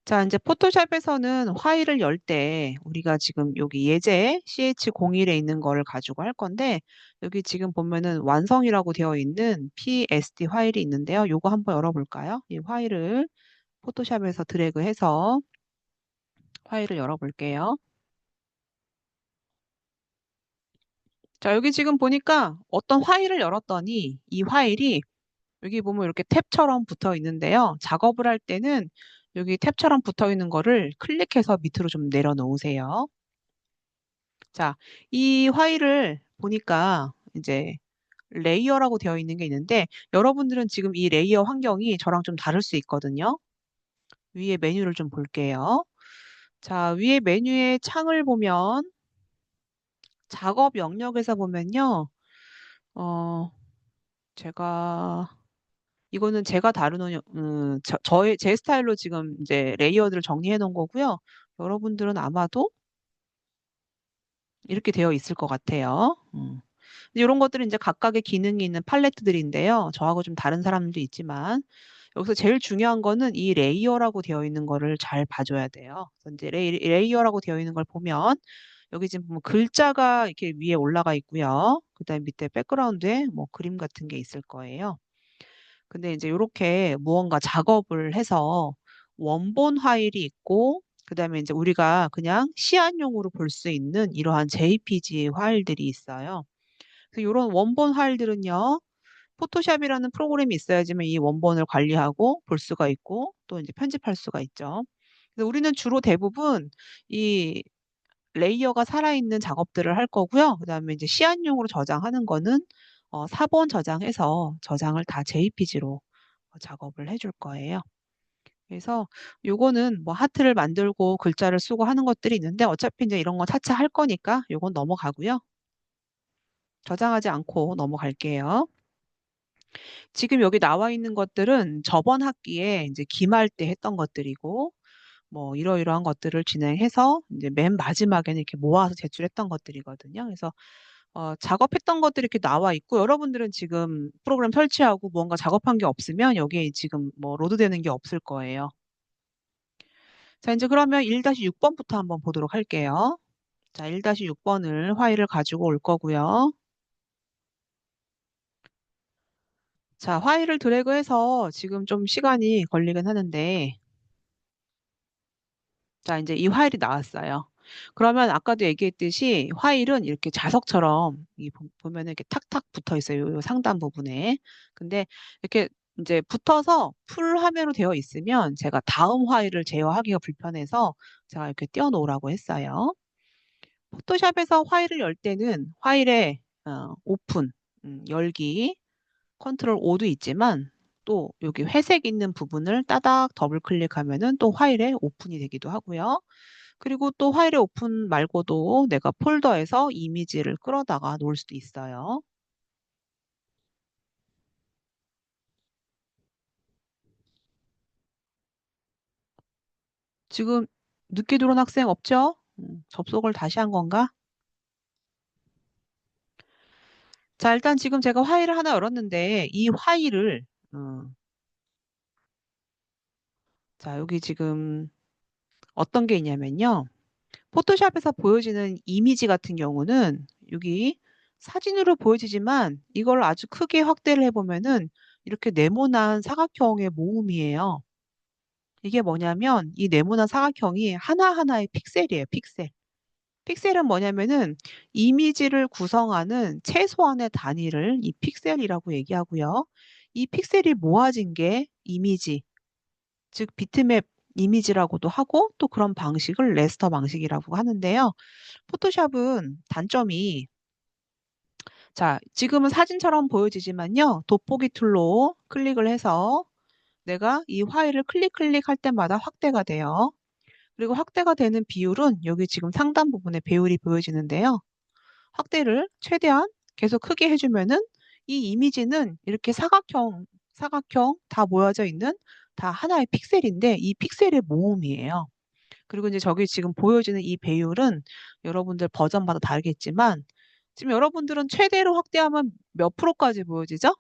자, 이제 포토샵에서는 파일을 열 때 우리가 지금 여기 예제 CH01에 있는 거를 가지고 할 건데 여기 지금 보면은 완성이라고 되어 있는 PSD 파일이 있는데요. 요거 한번 열어볼까요? 이 파일을 포토샵에서 드래그해서 파일을 열어볼게요. 자, 여기 지금 보니까 어떤 파일을 열었더니 이 파일이 여기 보면 이렇게 탭처럼 붙어 있는데요. 작업을 할 때는 여기 탭처럼 붙어 있는 거를 클릭해서 밑으로 좀 내려놓으세요. 자, 이 파일을 보니까 이제 레이어라고 되어 있는 게 있는데 여러분들은 지금 이 레이어 환경이 저랑 좀 다를 수 있거든요. 위에 메뉴를 좀 볼게요. 자, 위에 메뉴의 창을 보면 작업 영역에서 보면요. 어, 제가 이거는 제가 다루는 저의 제 스타일로 지금 이제 레이어들을 정리해 놓은 거고요. 여러분들은 아마도 이렇게 되어 있을 것 같아요. 이런 것들은 이제 각각의 기능이 있는 팔레트들인데요. 저하고 좀 다른 사람들도 있지만 여기서 제일 중요한 거는 이 레이어라고 되어 있는 거를 잘 봐줘야 돼요. 그래서 이제 레이어라고 되어 있는 걸 보면 여기 지금 보면 글자가 이렇게 위에 올라가 있고요. 그다음에 밑에 백그라운드에 뭐 그림 같은 게 있을 거예요. 근데 이제 이렇게 무언가 작업을 해서 원본 파일이 있고 그다음에 이제 우리가 그냥 시안용으로 볼 수 있는 이러한 JPG 파일들이 있어요. 그래서 이런 원본 파일들은요. 포토샵이라는 프로그램이 있어야지만 이 원본을 관리하고 볼 수가 있고 또 이제 편집할 수가 있죠. 그래서 우리는 주로 대부분 이 레이어가 살아있는 작업들을 할 거고요. 그다음에 이제 시안용으로 저장하는 거는 사본 저장해서 저장을 다 JPG로 작업을 해줄 거예요. 그래서 요거는 뭐 하트를 만들고 글자를 쓰고 하는 것들이 있는데 어차피 이제 이런 거 차차 할 거니까 요건 넘어가고요. 저장하지 않고 넘어갈게요. 지금 여기 나와 있는 것들은 저번 학기에 이제 기말 때 했던 것들이고, 뭐 이러이러한 것들을 진행해서 이제 맨 마지막에는 이렇게 모아서 제출했던 것들이거든요. 그래서 작업했던 것들이 이렇게 나와 있고, 여러분들은 지금 프로그램 설치하고 뭔가 작업한 게 없으면 여기에 지금 뭐 로드되는 게 없을 거예요. 자, 이제 그러면 1-6번부터 한번 보도록 할게요. 자, 1-6번을 파일을 가지고 올 거고요. 자, 파일을 드래그해서 지금 좀 시간이 걸리긴 하는데, 자, 이제 이 파일이 나왔어요. 그러면 아까도 얘기했듯이 파일은 이렇게 자석처럼 보면은 이렇게 탁탁 붙어 있어요. 요 상단 부분에. 근데 이렇게 이제 붙어서 풀 화면으로 되어 있으면 제가 다음 파일을 제어하기가 불편해서 제가 이렇게 띄워 놓으라고 했어요. 포토샵에서 파일을 열 때는 파일에 오픈, 열기, 컨트롤 O도 있지만 또 여기 회색 있는 부분을 따닥 더블 클릭하면은 또 파일에 오픈이 되기도 하고요. 그리고 또 파일의 오픈 말고도 내가 폴더에서 이미지를 끌어다가 놓을 수도 있어요. 지금 늦게 들어온 학생 없죠? 접속을 다시 한 건가? 자, 일단 지금 제가 파일을 하나 열었는데 이 파일을 자, 여기 지금 어떤 게 있냐면요. 포토샵에서 보여지는 이미지 같은 경우는 여기 사진으로 보여지지만 이걸 아주 크게 확대를 해보면은 이렇게 네모난 사각형의 모음이에요. 이게 뭐냐면 이 네모난 사각형이 하나하나의 픽셀이에요, 픽셀. 픽셀은 뭐냐면은 이미지를 구성하는 최소한의 단위를 이 픽셀이라고 얘기하고요. 이 픽셀이 모아진 게 이미지, 즉 비트맵 이미지라고도 하고 또 그런 방식을 레스터 방식이라고 하는데요. 포토샵은 단점이 자, 지금은 사진처럼 보여지지만요. 돋보기 툴로 클릭을 해서 내가 이 파일을 클릭할 때마다 확대가 돼요. 그리고 확대가 되는 비율은 여기 지금 상단 부분에 배율이 보여지는데요. 확대를 최대한 계속 크게 해주면은 이 이미지는 이렇게 사각형 다 모여져 있는 다 하나의 픽셀인데 이 픽셀의 모음이에요. 그리고 이제 저기 지금 보여지는 이 배율은 여러분들 버전마다 다르겠지만 지금 여러분들은 최대로 확대하면 몇 프로까지 보여지죠?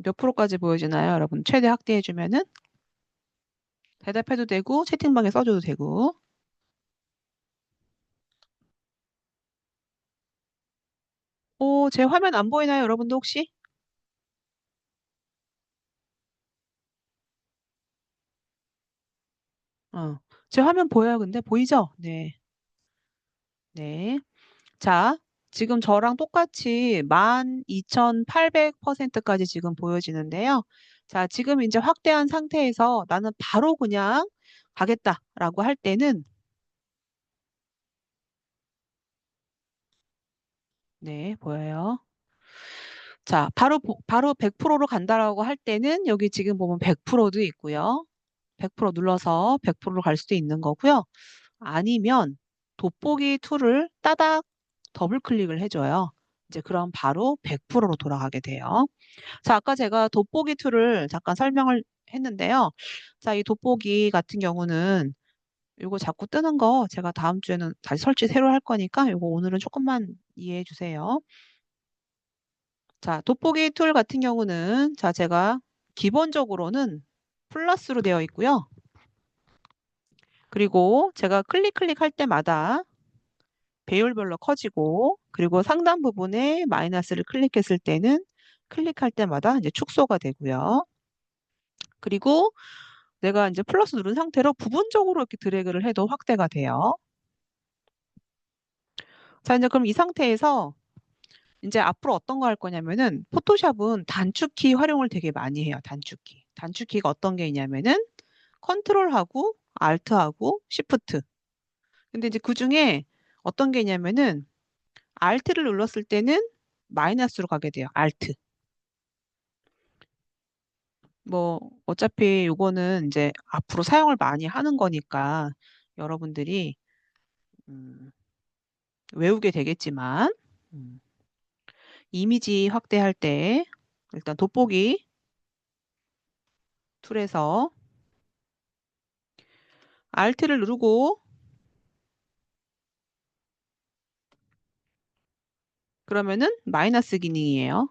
몇 프로까지 보여지나요? 여러분, 최대 확대해주면은 대답해도 되고, 채팅방에 써줘도 되고. 제 화면 안 보이나요? 여러분도 혹시? 어, 제 화면 보여요, 근데? 보이죠? 네. 네. 자, 지금 저랑 똑같이 12,800%까지 지금 보여지는데요. 자, 지금 이제 확대한 상태에서 나는 바로 그냥 가겠다라고 할 때는, 네, 보여요. 자, 바로 100%로 간다라고 할 때는 여기 지금 보면 100%도 있고요. 100% 눌러서 100%로 갈 수도 있는 거고요. 아니면 돋보기 툴을 따닥 더블 클릭을 해줘요. 이제 그럼 바로 100%로 돌아가게 돼요. 자, 아까 제가 돋보기 툴을 잠깐 설명을 했는데요. 자, 이 돋보기 같은 경우는 이거 자꾸 뜨는 거 제가 다음 주에는 다시 설치 새로 할 거니까 이거 오늘은 조금만 이해해 주세요. 자, 돋보기 툴 같은 경우는 자, 제가 기본적으로는 플러스로 되어 있고요. 그리고 제가 클릭할 때마다 배열별로 커지고 그리고 상단 부분에 마이너스를 클릭했을 때는 클릭할 때마다 이제 축소가 되고요. 그리고 내가 이제 플러스 누른 상태로 부분적으로 이렇게 드래그를 해도 확대가 돼요. 자, 이제 그럼 이 상태에서 이제 앞으로 어떤 거 할 거냐면은 포토샵은 단축키 활용을 되게 많이 해요. 단축키. 단축키가 어떤 게 있냐면은 컨트롤하고 알트하고 시프트. 근데 이제 그 중에 어떤 게 있냐면은 알트를 눌렀을 때는 마이너스로 가게 돼요. 알트. 뭐 어차피 요거는 이제 앞으로 사용을 많이 하는 거니까 여러분들이 음, 외우게 되겠지만 음, 이미지 확대할 때 일단 돋보기 툴에서 Alt를 누르고 그러면은 마이너스 기능이에요.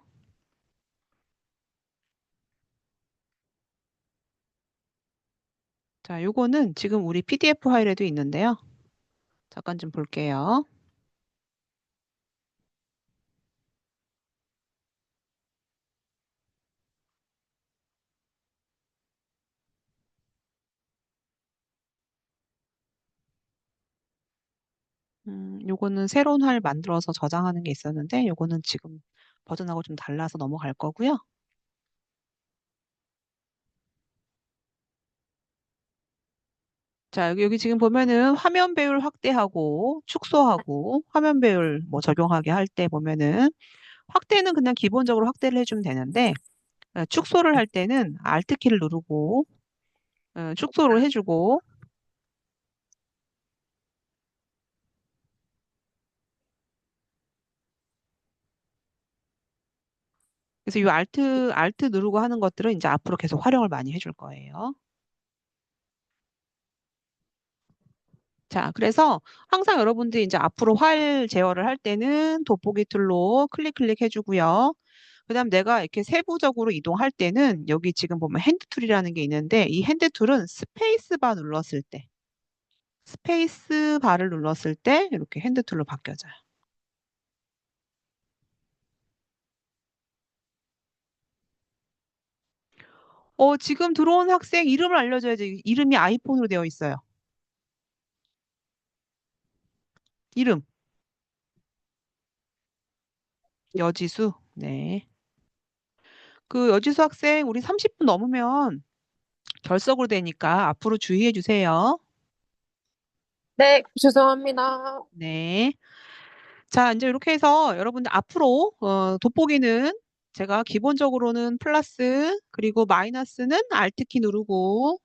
자, 요거는 지금 우리 PDF 파일에도 있는데요. 잠깐 좀 볼게요. 요거는 새로운 파일 만들어서 저장하는 게 있었는데 요거는 지금 버전하고 좀 달라서 넘어갈 거고요. 자, 여기 지금 보면은 화면 배율 확대하고 축소하고 화면 배율 뭐 적용하게 할 때 보면은 확대는 그냥 기본적으로 확대를 해주면 되는데 축소를 할 때는 Alt 키를 누르고 축소를 해주고 그래서 이 Alt 누르고 하는 것들은 이제 앞으로 계속 활용을 많이 해줄 거예요. 자, 그래서 항상 여러분들이 이제 앞으로 파일 제어를 할 때는 돋보기 툴로 클릭 해주고요. 그다음 내가 이렇게 세부적으로 이동할 때는 여기 지금 보면 핸드 툴이라는 게 있는데 이 핸드 툴은 스페이스 바 눌렀을 때, 스페이스 바를 눌렀을 때 이렇게 핸드 툴로 바뀌어져요. 지금 들어온 학생 이름을 알려줘야지. 이름이 아이폰으로 되어 있어요. 이름, 여지수. 네. 그 여지수 학생 우리 30분 넘으면 결석으로 되니까 앞으로 주의해 주세요. 네, 죄송합니다. 네. 자, 이제 이렇게 해서 여러분들 앞으로 돋보기는 제가 기본적으로는 플러스 그리고 마이너스는 Alt키 누르고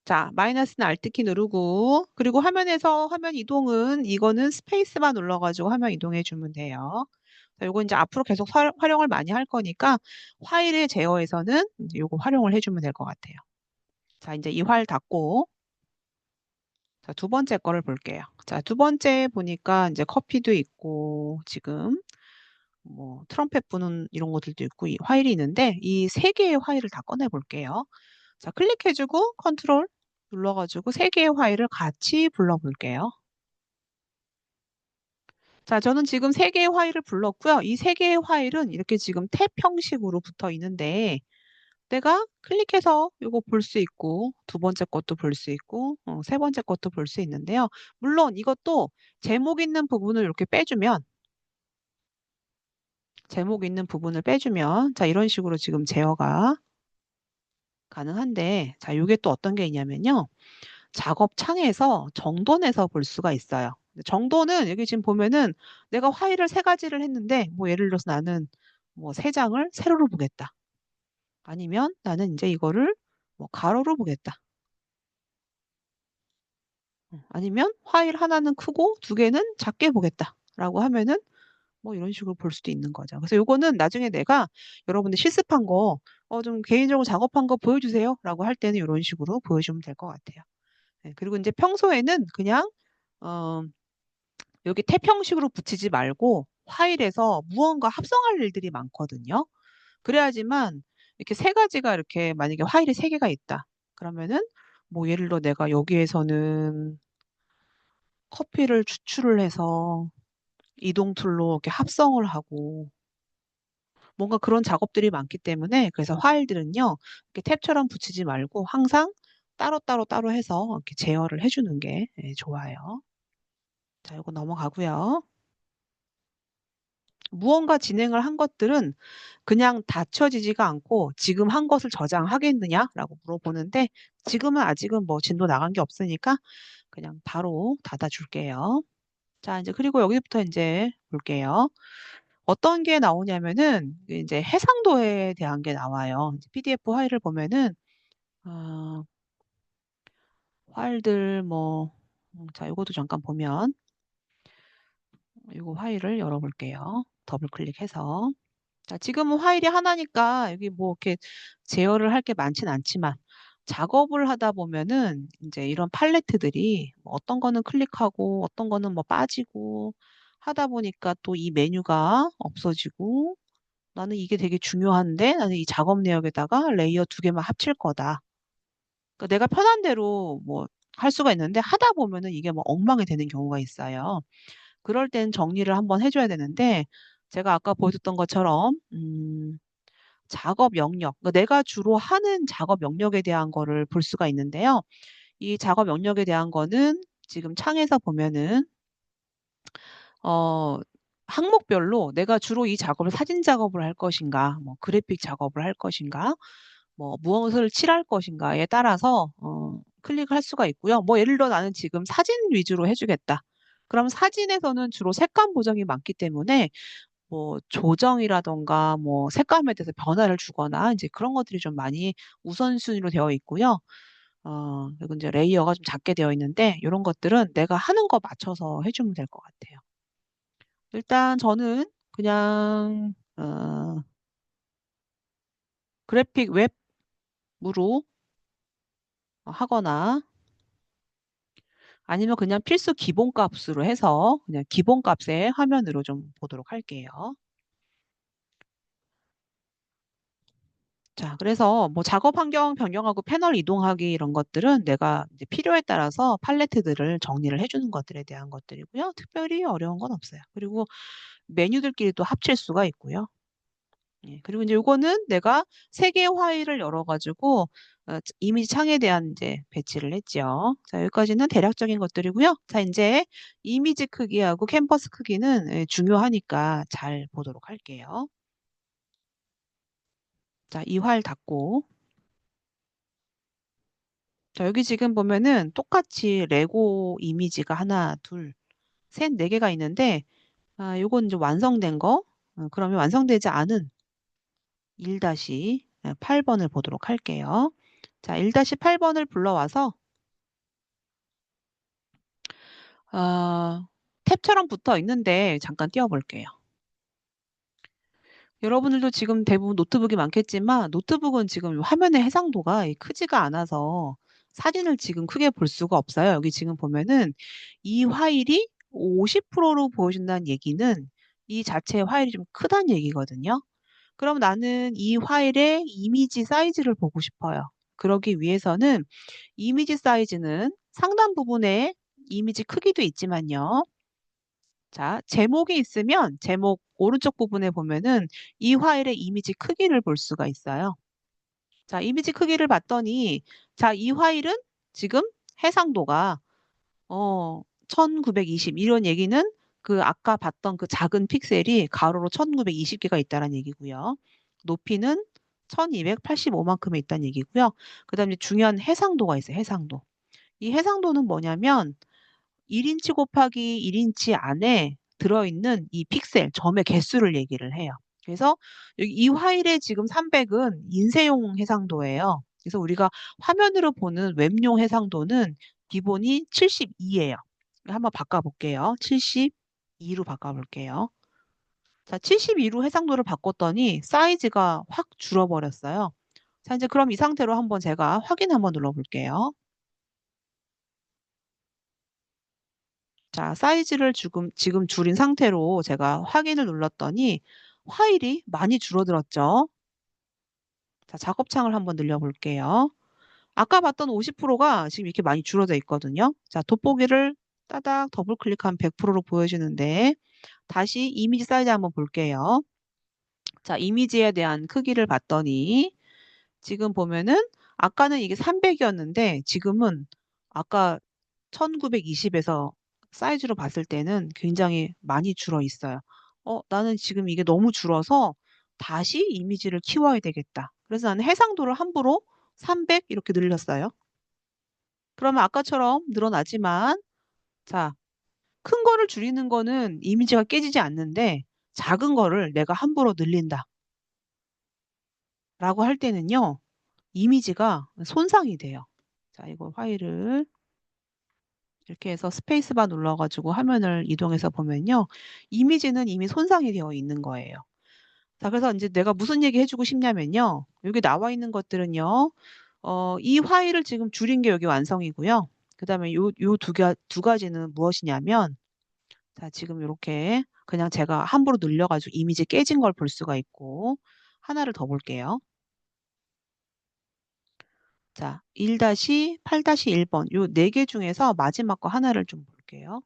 자, 마이너스는 Alt키 누르고 그리고 화면에서 화면 이동은 이거는 스페이스만 눌러가지고 화면 이동해 주면 돼요. 자, 요거 이제 앞으로 계속 활용을 많이 할 거니까 파일의 제어에서는 이제 요거 활용을 해주면 될 것 같아요. 자, 이제 이 파일 닫고 자, 두 번째 거를 볼게요. 자, 두 번째 보니까 이제 커피도 있고 지금 뭐 트럼펫 부는 이런 것들도 있고 이 파일이 있는데 이 세 개의 파일을 다 꺼내 볼게요. 자, 클릭해주고 컨트롤 눌러가지고 세 개의 파일을 같이 불러볼게요. 자, 저는 지금 세 개의 파일을 불렀고요. 이 세 개의 파일은 이렇게 지금 탭 형식으로 붙어 있는데 내가 클릭해서 이거 볼 수 있고 두 번째 것도 볼 수 있고 세 번째 것도 볼 수 있는데요. 물론 이것도 제목 있는 부분을 이렇게 빼주면 제목 있는 부분을 빼주면 자 이런 식으로 지금 제어가 가능한데 자 이게 또 어떤 게 있냐면요. 작업 창에서 정돈해서 볼 수가 있어요. 정돈은 여기 지금 보면은 내가 파일을 세 가지를 했는데 뭐 예를 들어서 나는 뭐 세 장을 세로로 보겠다. 아니면 나는 이제 이거를 뭐 가로로 보겠다. 아니면 파일 하나는 크고 두 개는 작게 보겠다. 라고 하면은 뭐 이런 식으로 볼 수도 있는 거죠. 그래서 요거는 나중에 내가 여러분들 실습한 거, 좀 개인적으로 작업한 거 보여주세요. 라고 할 때는 이런 식으로 보여주면 될 것 같아요. 네, 그리고 이제 평소에는 그냥, 어, 여기 탭 형식으로 붙이지 말고 파일에서 무언가 합성할 일들이 많거든요. 그래야지만 이렇게 세 가지가 이렇게 만약에 파일이 세 개가 있다. 그러면은 뭐 예를 들어 내가 여기에서는 커피를 추출을 해서 이동 툴로 이렇게 합성을 하고 뭔가 그런 작업들이 많기 때문에 그래서 파일들은요 이렇게 탭처럼 붙이지 말고 항상 따로 해서 이렇게 제어를 해주는 게 좋아요. 자, 이거 넘어가고요. 무언가 진행을 한 것들은 그냥 닫혀지지가 않고 지금 한 것을 저장하겠느냐라고 물어보는데 지금은 아직은 뭐 진도 나간 게 없으니까 그냥 바로 닫아줄게요. 자, 이제 그리고 여기부터 이제 볼게요. 어떤 게 나오냐면은 이제 해상도에 대한 게 나와요. PDF 파일을 보면은 어, 파일들 뭐 자, 이것도 잠깐 보면 이거 파일을 열어볼게요. 더블 클릭해서 자, 지금은 파일이 하나니까 여기 뭐 이렇게 제어를 할 게 많진 않지만 작업을 하다 보면은 이제 이런 팔레트들이 뭐 어떤 거는 클릭하고 어떤 거는 뭐 빠지고 하다 보니까 또 이 메뉴가 없어지고 나는 이게 되게 중요한데 나는 이 작업 내역에다가 레이어 두 개만 합칠 거다. 그러니까 내가 편한 대로 뭐 할 수가 있는데 하다 보면은 이게 뭐 엉망이 되는 경우가 있어요. 그럴 땐 정리를 한번 해줘야 되는데 제가 아까 보여줬던 것처럼 작업 영역, 그러니까 내가 주로 하는 작업 영역에 대한 거를 볼 수가 있는데요. 이 작업 영역에 대한 거는 지금 창에서 보면은 어, 항목별로 내가 주로 이 작업을 사진 작업을 할 것인가, 뭐 그래픽 작업을 할 것인가, 뭐 무엇을 칠할 것인가에 따라서 클릭할 수가 있고요. 뭐 예를 들어 나는 지금 사진 위주로 해주겠다. 그럼 사진에서는 주로 색감 보정이 많기 때문에 뭐 조정이라던가 뭐 색감에 대해서 변화를 주거나 이제 그런 것들이 좀 많이 우선순위로 되어 있고요. 그리고 이제 레이어가 좀 작게 되어 있는데 이런 것들은 내가 하는 거 맞춰서 해주면 될 것 같아요. 일단 저는 그냥 그래픽 웹으로 하거나 아니면 그냥 필수 기본값으로 해서 그냥 기본값의 화면으로 좀 보도록 할게요. 자, 그래서 뭐 작업 환경 변경하고 패널 이동하기 이런 것들은 내가 이제 필요에 따라서 팔레트들을 정리를 해주는 것들에 대한 것들이고요. 특별히 어려운 건 없어요. 그리고 메뉴들끼리 또 합칠 수가 있고요. 예, 그리고 이제 요거는 내가 세 개의 파일을 열어가지고 이미지 창에 대한 이제 배치를 했죠. 자, 여기까지는 대략적인 것들이고요. 자, 이제 이미지 크기하고 캔버스 크기는 중요하니까 잘 보도록 할게요. 자, 이 파일 닫고 자, 여기 지금 보면은 똑같이 레고 이미지가 하나, 둘, 셋, 네 개가 있는데, 요건 이제 완성된 거, 그러면 완성되지 않은 1-8번을 보도록 할게요. 자, 1-8번을 불러와서, 탭처럼 붙어 있는데, 잠깐 띄워볼게요. 여러분들도 지금 대부분 노트북이 많겠지만, 노트북은 지금 화면의 해상도가 크지가 않아서 사진을 지금 크게 볼 수가 없어요. 여기 지금 보면은 이 파일이 50%로 보여준다는 얘기는 이 자체의 파일이 좀 크다는 얘기거든요. 그럼 나는 이 파일의 이미지 사이즈를 보고 싶어요. 그러기 위해서는 이미지 사이즈는 상단 부분에 이미지 크기도 있지만요. 자, 제목이 있으면 제목 오른쪽 부분에 보면은 이 파일의 이미지 크기를 볼 수가 있어요. 자, 이미지 크기를 봤더니 자, 이 파일은 지금 해상도가 1920 이런 얘기는 그 아까 봤던 그 작은 픽셀이 가로로 1920개가 있다는 얘기고요. 높이는 1285만큼에 있다는 얘기고요. 그다음에 중요한 해상도가 있어요. 해상도. 이 해상도는 뭐냐면 1인치 곱하기 1인치 안에 들어있는 이 픽셀, 점의 개수를 얘기를 해요. 그래서 여기 이 파일의 지금 300은 인쇄용 해상도예요. 그래서 우리가 화면으로 보는 웹용 해상도는 기본이 72예요. 한번 바꿔볼게요. 72로 바꿔볼게요. 자, 72로 해상도를 바꿨더니 사이즈가 확 줄어버렸어요. 자, 이제 그럼 이 상태로 한번 제가 확인 한번 눌러볼게요. 자, 사이즈를 지금 줄인 상태로 제가 확인을 눌렀더니 파일이 많이 줄어들었죠. 자, 작업창을 한번 늘려볼게요. 아까 봤던 50%가 지금 이렇게 많이 줄어져 있거든요. 자, 돋보기를 따닥 더블 클릭하면 100%로 보여지는데 다시 이미지 사이즈 한번 볼게요. 자, 이미지에 대한 크기를 봤더니 지금 보면은 아까는 이게 300이었는데 지금은 아까 1920에서 사이즈로 봤을 때는 굉장히 많이 줄어 있어요. 나는 지금 이게 너무 줄어서 다시 이미지를 키워야 되겠다. 그래서 나는 해상도를 함부로 300 이렇게 늘렸어요. 그러면 아까처럼 늘어나지만 자, 큰 거를 줄이는 거는 이미지가 깨지지 않는데 작은 거를 내가 함부로 늘린다. 라고 할 때는요. 이미지가 손상이 돼요. 자, 이거 파일을 이렇게 해서 스페이스바 눌러가지고 화면을 이동해서 보면요. 이미지는 이미 손상이 되어 있는 거예요. 자, 그래서 이제 내가 무슨 얘기 해주고 싶냐면요. 여기 나와 있는 것들은요. 이 파일을 지금 줄인 게 여기 완성이고요. 그 다음에 두 가지는 무엇이냐면, 자, 지금 이렇게 그냥 제가 함부로 늘려가지고 이미지 깨진 걸 볼 수가 있고, 하나를 더 볼게요. 자, 1-8-1번 요 네 개 중에서 마지막 거 하나를 좀 볼게요.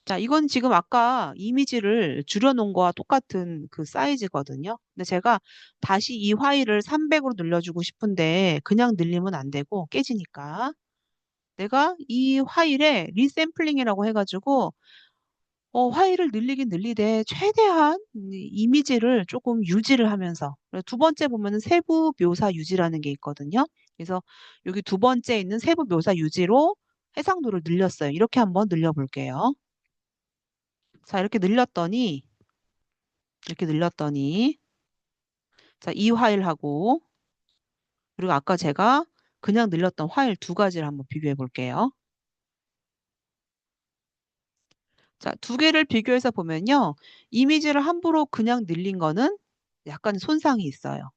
자, 이건 지금 아까 이미지를 줄여놓은 거와 똑같은 그 사이즈거든요. 근데 제가 다시 이 파일을 300으로 늘려주고 싶은데 그냥 늘리면 안 되고 깨지니까 내가 이 파일에 리샘플링이라고 해가지고 파일을 늘리긴 늘리되 최대한 이미지를 조금 유지를 하면서 두 번째 보면은 세부 묘사 유지라는 게 있거든요. 그래서 여기 두 번째 있는 세부 묘사 유지로 해상도를 늘렸어요. 이렇게 한번 늘려볼게요. 자, 이렇게 늘렸더니 자, 이 파일하고 그리고 아까 제가 그냥 늘렸던 파일 두 가지를 한번 비교해 볼게요. 자, 두 개를 비교해서 보면요. 이미지를 함부로 그냥 늘린 거는 약간 손상이 있어요.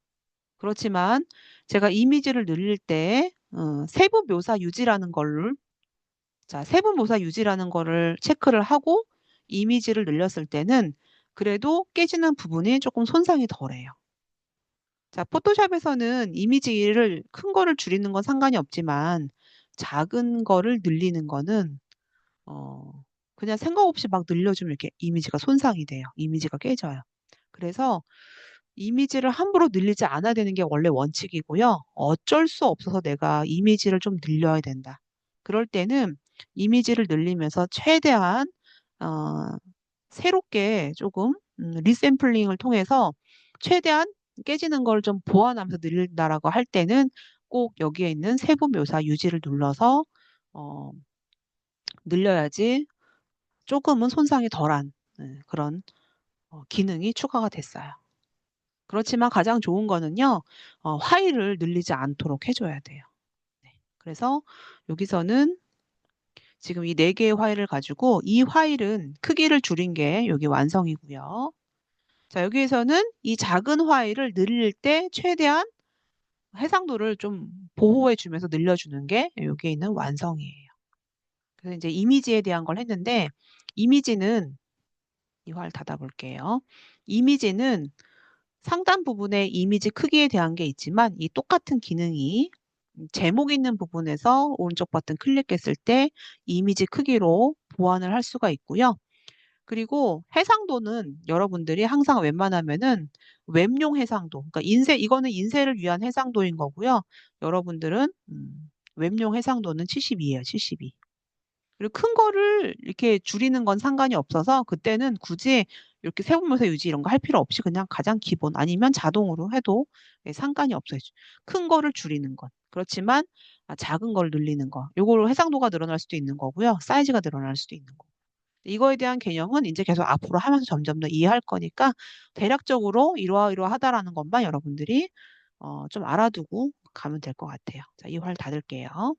그렇지만 제가 이미지를 늘릴 때 세부 묘사 유지라는 거를 자, 세부 묘사 유지라는 거를 체크를 하고 이미지를 늘렸을 때는 그래도 깨지는 부분이 조금 손상이 덜해요. 자, 포토샵에서는 이미지를 큰 거를 줄이는 건 상관이 없지만 작은 거를 늘리는 거는 그냥 생각 없이 막 늘려주면 이렇게 이미지가 손상이 돼요. 이미지가 깨져요. 그래서 이미지를 함부로 늘리지 않아야 되는 게 원래 원칙이고요. 어쩔 수 없어서 내가 이미지를 좀 늘려야 된다. 그럴 때는 이미지를 늘리면서 최대한 어, 새롭게 조금 리샘플링을 통해서 최대한 깨지는 걸 좀 보완하면서 늘린다라고 할 때는 꼭 여기에 있는 세부 묘사 유지를 눌러서 어, 늘려야지 조금은 손상이 덜한 그런 기능이 추가가 됐어요. 그렇지만 가장 좋은 거는요, 파일을 늘리지 않도록 해줘야 돼요. 네. 그래서 여기서는 지금 이 네 개의 파일을 가지고 이 파일은 크기를 줄인 게 여기 완성이고요. 자, 여기에서는 이 작은 파일을 늘릴 때 최대한 해상도를 좀 보호해 주면서 늘려주는 게 여기에 있는 완성이에요. 그래서 이제 이미지에 대한 걸 했는데 이미지는 이 화를 닫아볼게요. 이미지는 상단 부분에 이미지 크기에 대한 게 있지만 이 똑같은 기능이 제목 있는 부분에서 오른쪽 버튼 클릭했을 때 이미지 크기로 보완을 할 수가 있고요. 그리고 해상도는 여러분들이 항상 웬만하면은 웹용 해상도, 그러니까 이거는 인쇄를 위한 해상도인 거고요. 여러분들은 웹용 해상도는 72예요, 72. 그리고 큰 거를 이렇게 줄이는 건 상관이 없어서 그때는 굳이 이렇게 세우면서 유지 이런 거 할 필요 없이 그냥 가장 기본 아니면 자동으로 해도 상관이 없어요. 큰 거를 줄이는 것. 그렇지만 작은 걸 늘리는 거. 요거로 해상도가 늘어날 수도 있는 거고요. 사이즈가 늘어날 수도 있는 거. 이거에 대한 개념은 이제 계속 앞으로 하면서 점점 더 이해할 거니까 대략적으로 이러하다라는 것만 여러분들이 좀 알아두고 가면 될 것 같아요. 자, 이 활 닫을게요.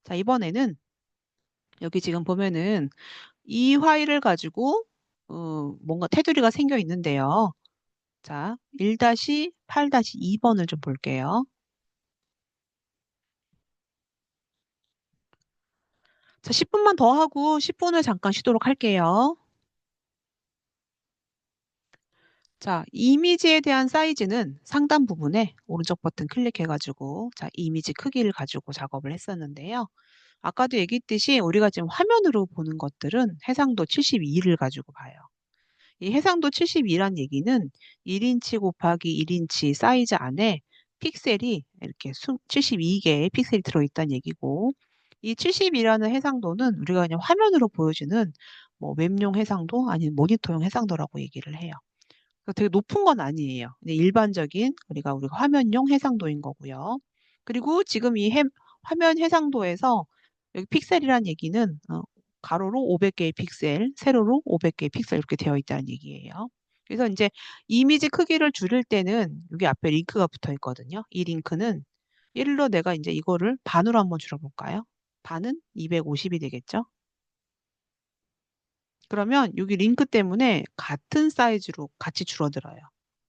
자, 이번에는 여기 지금 보면은 이 파일을 가지고 뭔가 테두리가 생겨 있는데요. 자, 1-8-2번을 좀 볼게요. 자, 10분만 더 하고 10분을 잠깐 쉬도록 할게요. 자, 이미지에 대한 사이즈는 상단 부분에 오른쪽 버튼 클릭해가지고 자, 이미지 크기를 가지고 작업을 했었는데요. 아까도 얘기했듯이 우리가 지금 화면으로 보는 것들은 해상도 72를 가지고 봐요. 이 해상도 72란 얘기는 1인치 곱하기 1인치 사이즈 안에 픽셀이 이렇게 72개의 픽셀이 들어있다는 얘기고 이 72라는 해상도는 우리가 그냥 화면으로 보여주는 뭐 웹용 해상도 아니면 모니터용 해상도라고 얘기를 해요. 그래서 되게 높은 건 아니에요. 그냥 일반적인 우리가 화면용 해상도인 거고요. 그리고 지금 화면 해상도에서 여기 픽셀이란 얘기는 가로로 500개의 픽셀, 세로로 500개의 픽셀 이렇게 되어 있다는 얘기예요. 그래서 이제 이미지 크기를 줄일 때는 여기 앞에 링크가 붙어 있거든요. 이 링크는 예를 들어 내가 이제 이거를 반으로 한번 줄여볼까요? 반은 250이 되겠죠? 그러면 여기 링크 때문에 같은 사이즈로 같이 줄어들어요.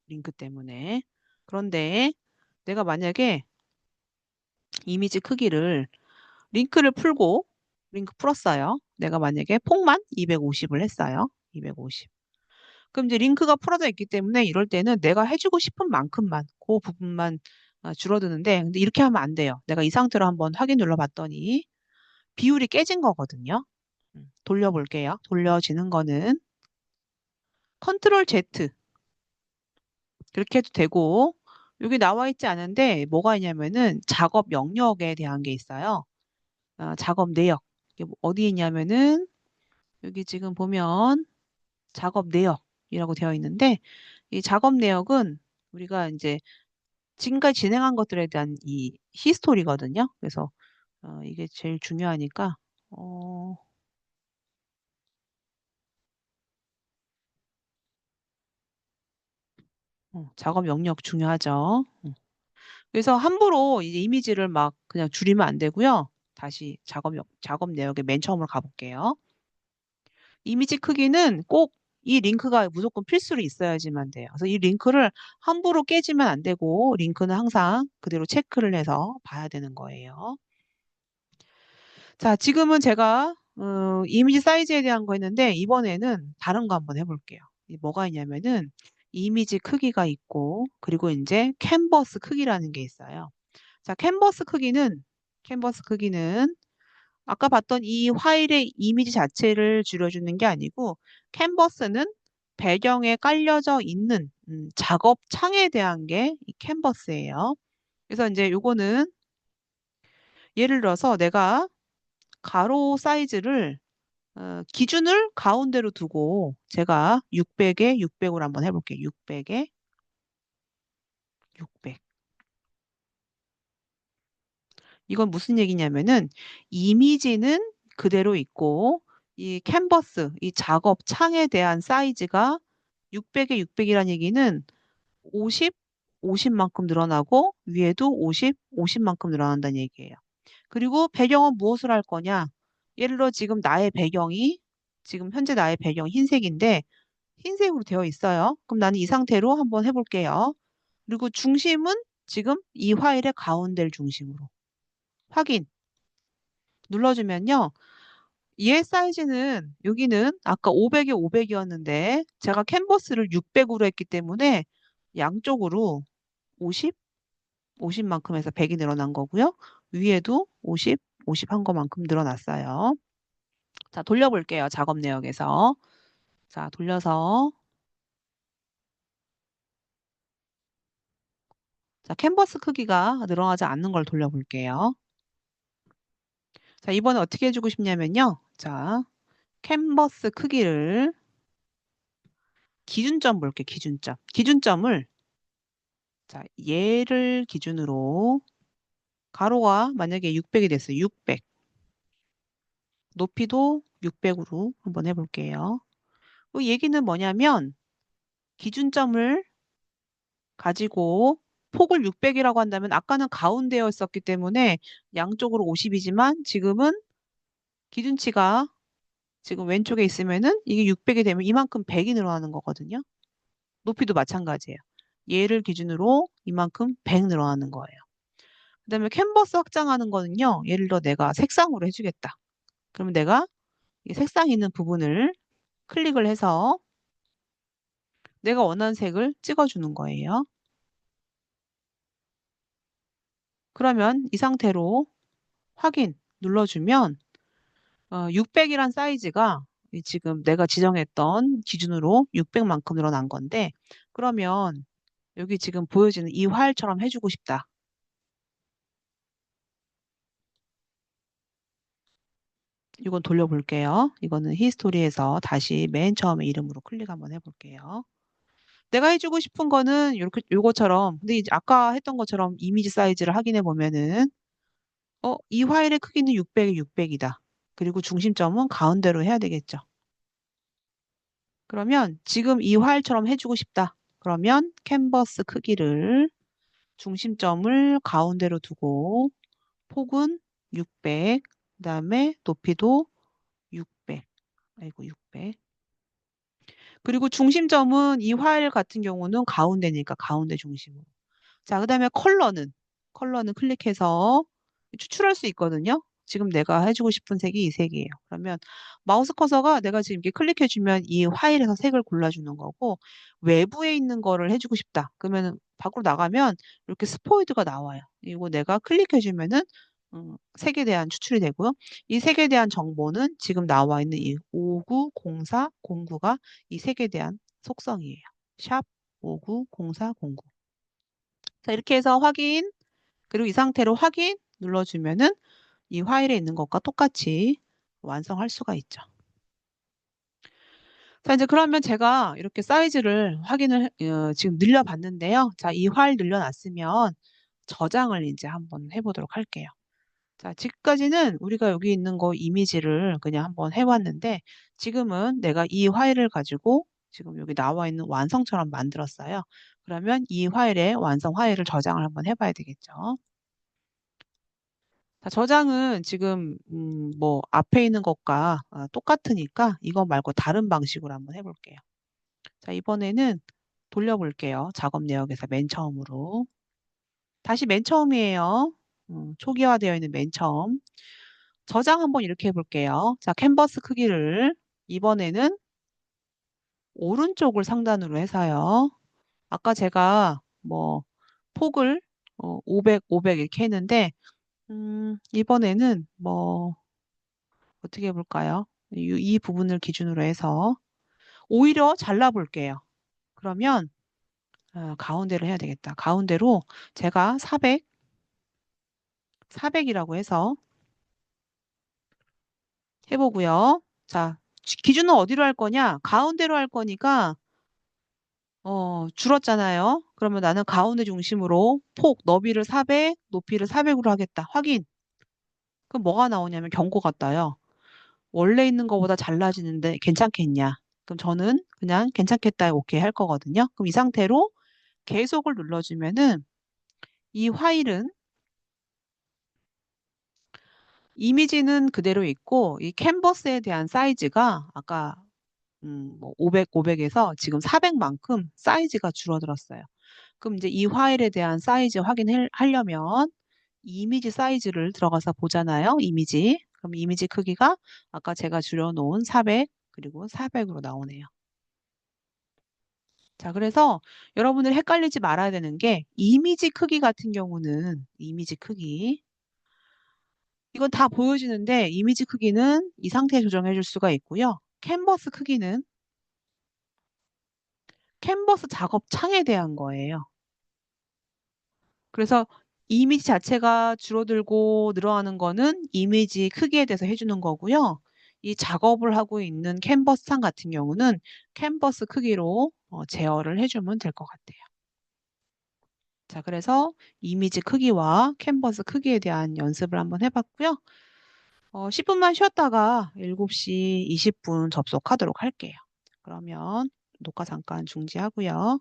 링크 때문에. 그런데 내가 만약에 이미지 크기를 링크를 풀고 링크 풀었어요. 내가 만약에 폭만 250을 했어요. 250. 그럼 이제 링크가 풀어져 있기 때문에 이럴 때는 내가 해주고 싶은 만큼만 그 부분만 줄어드는데 근데 이렇게 하면 안 돼요. 내가 이 상태로 한번 확인 눌러봤더니 비율이 깨진 거거든요. 돌려볼게요. 돌려지는 거는 컨트롤 Z 그렇게 해도 되고 여기 나와 있지 않은데 뭐가 있냐면은 작업 영역에 대한 게 있어요. 작업 내역. 이게 어디에 있냐면은 여기 지금 보면 작업 내역이라고 되어 있는데 이 작업 내역은 우리가 이제 지금까지 진행한 것들에 대한 이 히스토리거든요. 그래서 이게 제일 중요하니까 어, 작업 영역 중요하죠. 그래서 함부로 이제 이미지를 막 그냥 줄이면 안 되고요. 다시 작업 내역에 맨 처음으로 가볼게요. 이미지 크기는 꼭 이 링크가 무조건 필수로 있어야지만 돼요. 그래서 이 링크를 함부로 깨지면 안 되고 링크는 항상 그대로 체크를 해서 봐야 되는 거예요. 자, 지금은 제가 이미지 사이즈에 대한 거 했는데 이번에는 다른 거 한번 해볼게요. 뭐가 있냐면은 이미지 크기가 있고 그리고 이제 캔버스 크기라는 게 있어요. 자, 캔버스 크기는 아까 봤던 이 파일의 이미지 자체를 줄여주는 게 아니고 캔버스는 배경에 깔려져 있는 작업 창에 대한 게 이 캔버스예요. 그래서 이제 요거는 예를 들어서 내가 가로 사이즈를 기준을 가운데로 두고 제가 600에 600으로 한번 해볼게요. 600에 600. 이건 무슨 얘기냐면은 이미지는 그대로 있고 이 캔버스, 이 작업 창에 대한 사이즈가 600에 600이라는 얘기는 50, 50만큼 늘어나고 위에도 50, 50만큼 늘어난다는 얘기예요. 그리고 배경은 무엇을 할 거냐? 예를 들어 지금 현재 나의 배경이 흰색인데 흰색으로 되어 있어요. 그럼 나는 이 상태로 한번 해볼게요. 그리고 중심은 지금 이 파일의 가운데를 중심으로. 확인 눌러주면요. 얘 사이즈는 여기는 아까 500에 500이었는데 제가 캔버스를 600으로 했기 때문에 양쪽으로 50, 50만큼 해서 100이 늘어난 거고요. 위에도 50, 50 한 거만큼 늘어났어요. 자, 돌려볼게요. 작업 내역에서. 자, 돌려서 자, 캔버스 크기가 늘어나지 않는 걸 돌려볼게요. 자, 이번에 어떻게 해주고 싶냐면요. 자, 캔버스 크기를 기준점 볼게요. 기준점. 기준점을 자, 얘를 기준으로 가로가 만약에 600이 됐어요. 600. 높이도 600으로 한번 해볼게요. 그 얘기는 뭐냐면 기준점을 가지고 폭을 600이라고 한다면 아까는 가운데였었기 때문에 양쪽으로 50이지만 지금은 기준치가 지금 왼쪽에 있으면은 이게 600이 되면 이만큼 100이 늘어나는 거거든요. 높이도 마찬가지예요. 얘를 기준으로 이만큼 100 늘어나는 거예요. 그다음에 캔버스 확장하는 거는요. 예를 들어 내가 색상으로 해주겠다. 그러면 내가 이 색상 있는 부분을 클릭을 해서 내가 원하는 색을 찍어주는 거예요. 그러면 이 상태로 확인 눌러주면 600이란 사이즈가 지금 내가 지정했던 기준으로 600만큼 늘어난 건데 그러면 여기 지금 보여지는 이 화일처럼 해주고 싶다. 이건 돌려볼게요. 이거는 히스토리에서 다시 맨 처음에 이름으로 클릭 한번 해볼게요. 내가 해주고 싶은 거는 이렇게 요거처럼 근데 이제 아까 했던 것처럼 이미지 사이즈를 확인해 보면은 이 화일의 크기는 600에 600이다. 그리고 중심점은 가운데로 해야 되겠죠. 그러면 지금 이 화일처럼 해주고 싶다. 그러면 캔버스 크기를 중심점을 가운데로 두고 폭은 600, 그다음에 높이도 600. 아이고 600. 그리고 중심점은 이 화일 같은 경우는 가운데니까 가운데 중심으로. 자, 그다음에 컬러는 클릭해서 추출할 수 있거든요. 지금 내가 해주고 싶은 색이 이 색이에요. 그러면 마우스 커서가 내가 지금 이렇게 클릭해주면 이 화일에서 색을 골라주는 거고 외부에 있는 거를 해주고 싶다. 그러면 밖으로 나가면 이렇게 스포이드가 나와요. 이거 내가 클릭해주면은 색에 대한 추출이 되고요. 이 색에 대한 정보는 지금 나와 있는 이 590409가 이 색에 대한 속성이에요. 샵 590409. 자, 이렇게 해서 확인, 그리고 이 상태로 확인 눌러주면은 이 파일에 있는 것과 똑같이 완성할 수가 있죠. 자, 이제 그러면 제가 이렇게 사이즈를 확인을 지금 늘려봤는데요. 자, 이 파일 늘려놨으면 저장을 이제 한번 해보도록 할게요. 자, 지금까지는 우리가 여기 있는 거 이미지를 그냥 한번 해왔는데 지금은 내가 이 파일을 가지고 지금 여기 나와 있는 완성처럼 만들었어요. 그러면 이 파일에 완성 파일을 저장을 한번 해봐야 되겠죠. 자, 저장은 지금 뭐 앞에 있는 것과 똑같으니까 이거 말고 다른 방식으로 한번 해볼게요. 자, 이번에는 돌려볼게요. 작업 내역에서 맨 처음으로. 다시 맨 처음이에요. 초기화되어 있는 맨 처음. 저장 한번 이렇게 해볼게요. 자, 캔버스 크기를 이번에는 오른쪽을 상단으로 해서요. 아까 제가 뭐 폭을 500, 500 이렇게 했는데 이번에는 뭐 어떻게 해볼까요? 이 부분을 기준으로 해서 오히려 잘라볼게요. 그러면 가운데로 해야 되겠다. 가운데로 제가 400, 400이라고 해서 해보고요. 자, 기준은 어디로 할 거냐? 가운데로 할 거니까 줄었잖아요. 그러면 나는 가운데 중심으로 폭, 너비를 400, 높이를 400으로 하겠다. 확인. 그럼 뭐가 나오냐면 경고가 떠요. 원래 있는 것보다 잘라지는데 괜찮겠냐? 그럼 저는 그냥 괜찮겠다 오케이 할 거거든요. 그럼 이 상태로 계속을 눌러주면은 이 파일은 이미지는 그대로 있고 이 캔버스에 대한 사이즈가 아까 뭐 500, 500에서 지금 400만큼 사이즈가 줄어들었어요. 그럼 이제 이 파일에 대한 사이즈 확인하려면 이미지 사이즈를 들어가서 보잖아요. 이미지. 그럼 이미지 크기가 아까 제가 줄여놓은 400 그리고 400으로 나오네요. 자, 그래서 여러분들 헷갈리지 말아야 되는 게 이미지 크기 같은 경우는 이미지 크기 이건 다 보여지는데 이미지 크기는 이 상태에 조정해 줄 수가 있고요. 캔버스 크기는 캔버스 작업 창에 대한 거예요. 그래서 이미지 자체가 줄어들고 늘어나는 거는 이미지 크기에 대해서 해주는 거고요. 이 작업을 하고 있는 캔버스 창 같은 경우는 캔버스 크기로 제어를 해주면 될 것 같아요. 자, 그래서 이미지 크기와 캔버스 크기에 대한 연습을 한번 해봤고요. 10분만 쉬었다가 7시 20분 접속하도록 할게요. 그러면 녹화 잠깐 중지하고요.